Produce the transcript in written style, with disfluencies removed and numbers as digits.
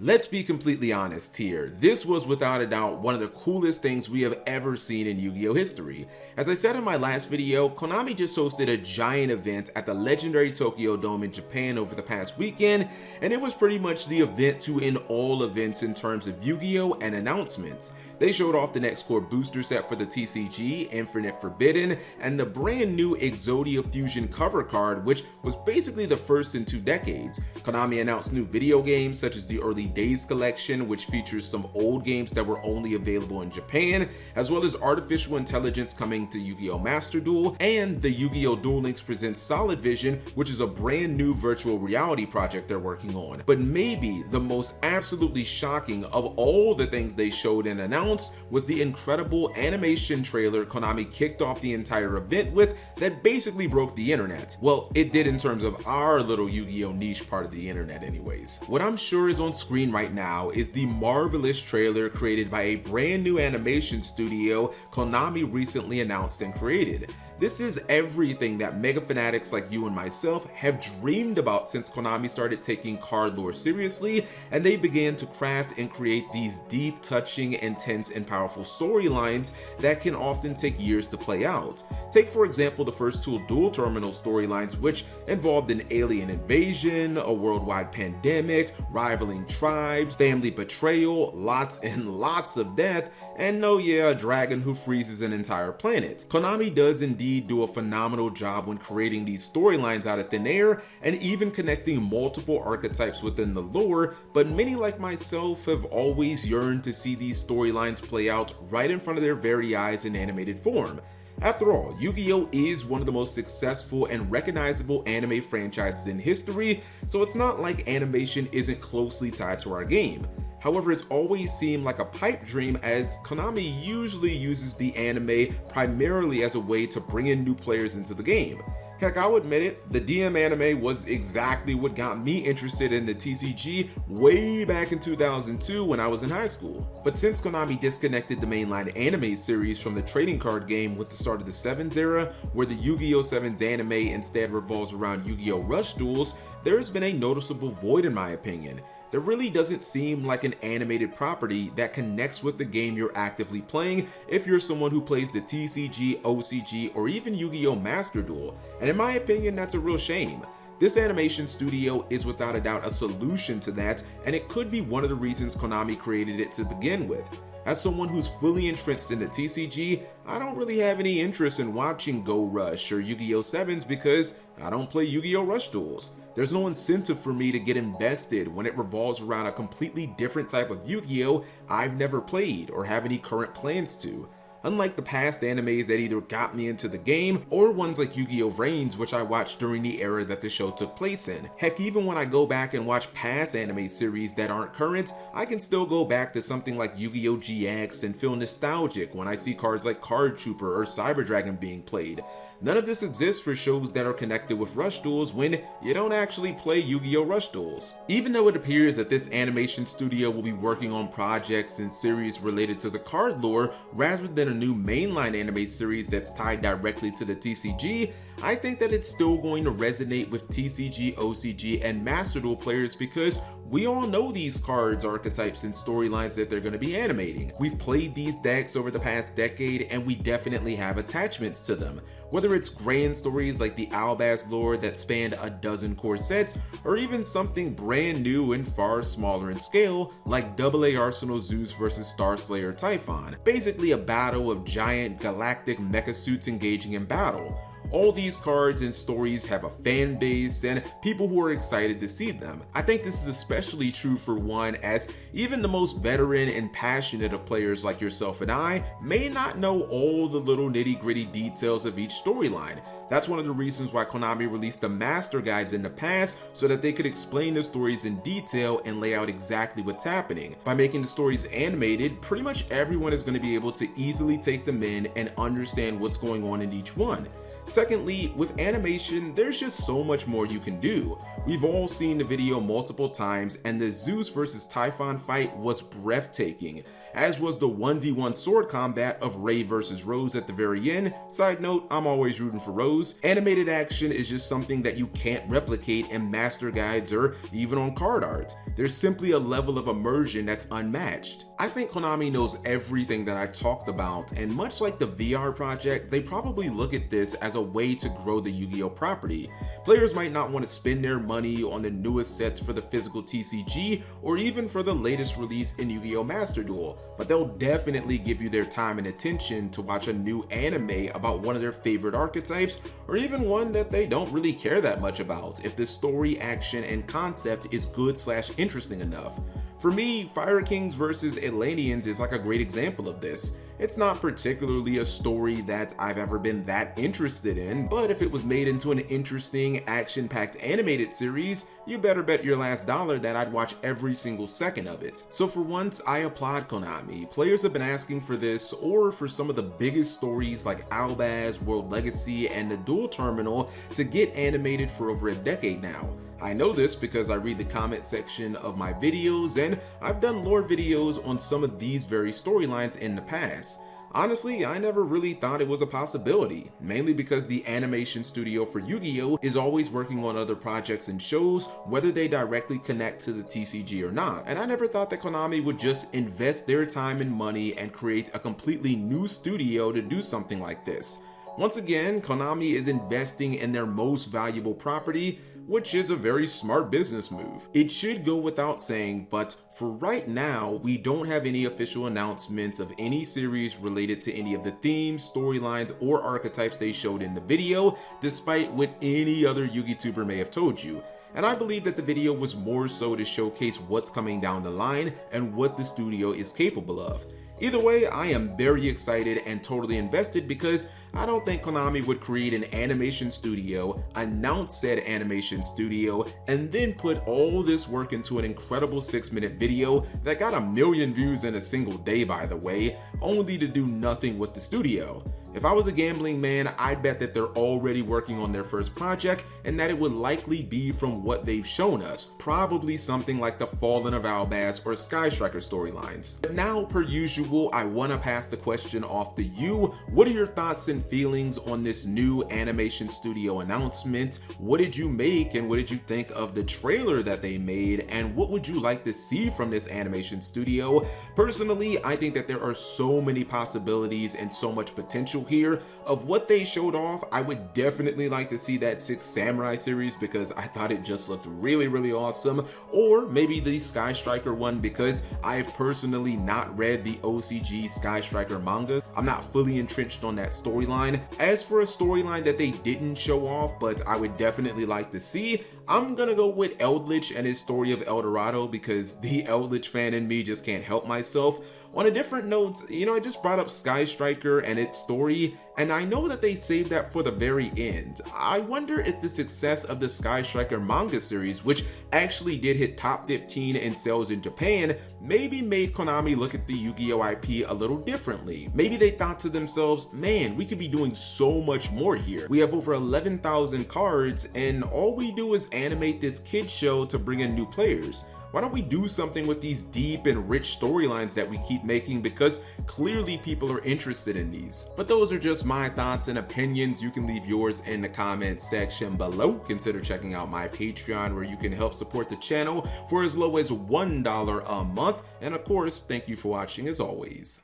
Let's be completely honest here, this was without a doubt one of the coolest things we have ever seen in Yu-Gi-Oh history. As I said in my last video, Konami just hosted a giant event at the legendary Tokyo Dome in Japan over the past weekend, and it was pretty much the event to end all events in terms of Yu-Gi-Oh and announcements. They showed off the next core booster set for the TCG, Infinite Forbidden, and the brand new Exodia Fusion cover card, which was basically the first in 2 decades. Konami announced new video games such as the Early Days collection, which features some old games that were only available in Japan, as well as artificial intelligence coming to Yu-Gi-Oh! Master Duel, and the Yu-Gi-Oh! Duel Links presents Solid Vision, which is a brand new virtual reality project they're working on. But maybe the most absolutely shocking of all the things they showed and announced was the incredible animation trailer Konami kicked off the entire event with that basically broke the internet. Well, it did in terms of our little Yu-Gi-Oh! Niche part of the internet anyways. What I'm sure is on screen right now is the marvelous trailer created by a brand new animation studio Konami recently announced and created. This is everything that mega fanatics like you and myself have dreamed about since Konami started taking card lore seriously, and they began to craft and create these deep, touching, intense, and powerful storylines that can often take years to play out. Take for example the first 2 dual terminal storylines, which involved an alien invasion, a worldwide pandemic, rivaling tribes, family betrayal, lots and lots of death, and oh yeah, a dragon who freezes an entire planet. Konami does indeed do a phenomenal job when creating these storylines out of thin air and even connecting multiple archetypes within the lore, but many like myself have always yearned to see these storylines play out right in front of their very eyes in animated form. After all, Yu-Gi-Oh! Is one of the most successful and recognizable anime franchises in history, so it's not like animation isn't closely tied to our game. However, it's always seemed like a pipe dream, as Konami usually uses the anime primarily as a way to bring in new players into the game. Heck, I'll admit it, the DM anime was exactly what got me interested in the TCG way back in 2002 when I was in high school. But since Konami disconnected the mainline anime series from the trading card game with the start of the 7s era, where the Yu-Gi-Oh! 7s anime instead revolves around Yu-Gi-Oh! Rush Duels, there has been a noticeable void in my opinion. There really doesn't seem like an animated property that connects with the game you're actively playing if you're someone who plays the TCG, OCG, or even Yu-Gi-Oh! Master Duel, and in my opinion that's a real shame. This animation studio is without a doubt a solution to that, and it could be one of the reasons Konami created it to begin with. As someone who's fully entrenched in the TCG, I don't really have any interest in watching Go Rush or Yu-Gi-Oh! 7s because I don't play Yu-Gi-Oh! Rush Duels. There's no incentive for me to get invested when it revolves around a completely different type of Yu-Gi-Oh! I've never played or have any current plans to. Unlike the past animes that either got me into the game, or ones like Yu-Gi-Oh! Reigns, which I watched during the era that the show took place in. Heck, even when I go back and watch past anime series that aren't current, I can still go back to something like Yu-Gi-Oh! GX and feel nostalgic when I see cards like Card Trooper or Cyber Dragon being played. None of this exists for shows that are connected with Rush Duels when you don't actually play Yu-Gi-Oh! Rush Duels. Even though it appears that this animation studio will be working on projects and series related to the card lore rather than a new mainline anime series that's tied directly to the TCG, I think that it's still going to resonate with TCG, OCG, and Master Duel players because we all know these cards, archetypes, and storylines that they're going to be animating. We've played these decks over the past decade and we definitely have attachments to them. Whether it's grand stories like the Albaz lore that spanned a dozen core sets, or even something brand new and far smaller in scale like AA Arsenal Zeus vs Star Slayer Typhon, basically a battle of giant galactic mecha suits engaging in battle. All these cards and stories have a fan base and people who are excited to see them. I think this is especially true for one, as even the most veteran and passionate of players like yourself and I may not know all the little nitty-gritty details of each storyline. That's one of the reasons why Konami released the master guides in the past, so that they could explain the stories in detail and lay out exactly what's happening. By making the stories animated, pretty much everyone is going to be able to easily take them in and understand what's going on in each one. Secondly, with animation, there's just so much more you can do. We've all seen the video multiple times, and the Zeus vs Typhon fight was breathtaking, as was the 1v1 sword combat of Ray vs Rose at the very end. Side note, I'm always rooting for Rose. Animated action is just something that you can't replicate in master guides or even on card art. There's simply a level of immersion that's unmatched. I think Konami knows everything that I've talked about, and much like the VR project, they probably look at this as a way to grow the Yu-Gi-Oh property. Players might not want to spend their money on the newest sets for the physical TCG or even for the latest release in Yu-Gi-Oh Master Duel, but they'll definitely give you their time and attention to watch a new anime about one of their favorite archetypes, or even one that they don't really care that much about if the story, action, and concept is good/interesting enough. For me, Fire Kings vs Atlanteans is like a great example of this. It's not particularly a story that I've ever been that interested in, but if it was made into an interesting, action-packed animated series, you better bet your last dollar that I'd watch every single second of it. So for once, I applaud Konami. Players have been asking for this, or for some of the biggest stories like Albaz, World Legacy, and the Duel Terminal to get animated for over a decade now. I know this because I read the comment section of my videos, and I've done lore videos on some of these very storylines in the past. Honestly, I never really thought it was a possibility, mainly because the animation studio for Yu-Gi-Oh! Is always working on other projects and shows, whether they directly connect to the TCG or not, and I never thought that Konami would just invest their time and money and create a completely new studio to do something like this. Once again, Konami is investing in their most valuable property, which is a very smart business move. It should go without saying, but for right now, we don't have any official announcements of any series related to any of the themes, storylines, or archetypes they showed in the video, despite what any other Yu-Gi tuber may have told you. And I believe that the video was more so to showcase what's coming down the line and what the studio is capable of. Either way, I am very excited and totally invested because I don't think Konami would create an animation studio, announce said animation studio, and then put all this work into an incredible 6-minute video that got 1 million views in a single day, by the way, only to do nothing with the studio. If I was a gambling man, I'd bet that they're already working on their first project and that it would likely be from what they've shown us, probably something like the Fallen of Albaz or Sky Striker storylines. But now, per usual, I want to pass the question off to you. What are your thoughts and feelings on this new animation studio announcement? What did you make and what did you think of the trailer that they made, and what would you like to see from this animation studio? Personally, I think that there are so many possibilities and so much potential here. Of what they showed off, I would definitely like to see that 6 Samurai series because I thought it just looked really awesome, or maybe the Sky Striker one because I've personally not read the OCG Sky Striker manga. I'm not fully entrenched on that storyline. As for a storyline that they didn't show off but I would definitely like to see, I'm gonna go with Eldritch and his story of El Dorado because the Eldritch fan in me just can't help myself. On a different note, I just brought up Sky Striker and its story, and I know that they saved that for the very end. I wonder if the success of the Sky Striker manga series, which actually did hit top 15 in sales in Japan, maybe made Konami look at the Yu-Gi-Oh! IP a little differently. Maybe they thought to themselves, man, we could be doing so much more here. We have over 11,000 cards, and all we do is animate this kid show to bring in new players. Why don't we do something with these deep and rich storylines that we keep making, because clearly people are interested in these. But those are just my thoughts and opinions. You can leave yours in the comments section below. Consider checking out my Patreon where you can help support the channel for as low as $1 a month. And of course, thank you for watching as always.